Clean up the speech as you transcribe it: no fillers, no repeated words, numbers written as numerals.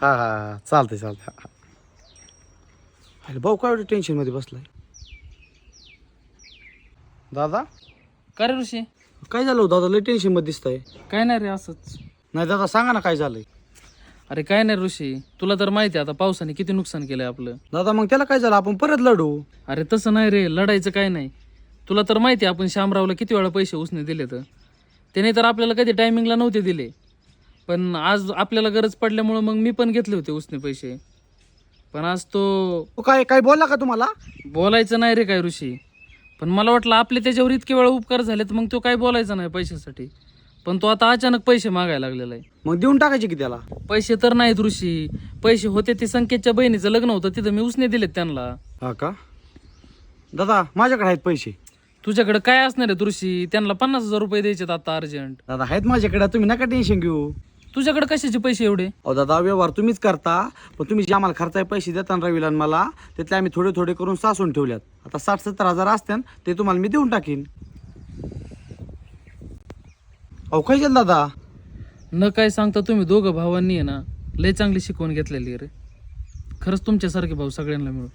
हा हा चालतंय चालतंय. अरे भाऊ काय एवढं टेन्शन मध्ये बसलाय? दादा काय रे ऋषी? काय झालं हो दादा, लय टेन्शन मध्ये दिसतंय. काय नाही रे असंच. नाही दादा सांगा ना काय झालंय. अरे काय नाही ऋषी, तुला तर माहिती आहे आता पावसाने किती नुकसान केलंय आपलं. दादा मग त्याला काय झालं, आपण परत लढू. अरे तसं नाही रे, लढायचं काय नाही. तुला तर माहिती आहे आपण श्यामरावला किती वेळा पैसे उसने दिले, तर त्याने तर आपल्याला कधी टायमिंगला नव्हते दिले. पण आज आपल्याला गरज पडल्यामुळं मग मी पण घेतले होते उसने पैसे. पण आज तो तो काय काय बोलला का तुम्हाला? बोलायचं नाही रे काय ऋषी. पण मला वाटलं आपले त्याच्यावर इतके वेळा उपकार झाले तर मग तो काय बोलायचा नाही पैशासाठी. पण तो आता अचानक पैसे मागायला लागलेला आहे. मग देऊन टाकायचे की त्याला. पैसे तर नाहीत ऋषी. पैसे होते ते संकेतच्या बहिणीचं लग्न होतं, तिथं मी उसने दिलेत त्यांना. हा का दादा, माझ्याकडे आहेत पैसे. तुझ्याकडे काय असणार आहे ऋषी? त्यांना 50,000 रुपये द्यायचे आता अर्जंट. दादा आहेत माझ्याकडे, तुम्ही नका टेन्शन घेऊ. तुझ्याकडे कशाचे पैसे एवढे? अहो दादा, व्यवहार तुम्हीच करता, पण तुम्ही जे आम्हाला खर्चाय पैसे देता ना रवीला आणि मला, त्यातले आम्ही थोडे थोडे करून सासून ठेवल्यात. आता 60-70 हजार असते ते तुम्हाला मी देऊन टाकीन. अहो काय झालं दादा? न काय सांगता तुम्ही दोघं भावांनी आहे ना लय चांगली शिकवण घेतलेली रे. खरंच तुमच्यासारखे भाऊ सगळ्यांना मिळू.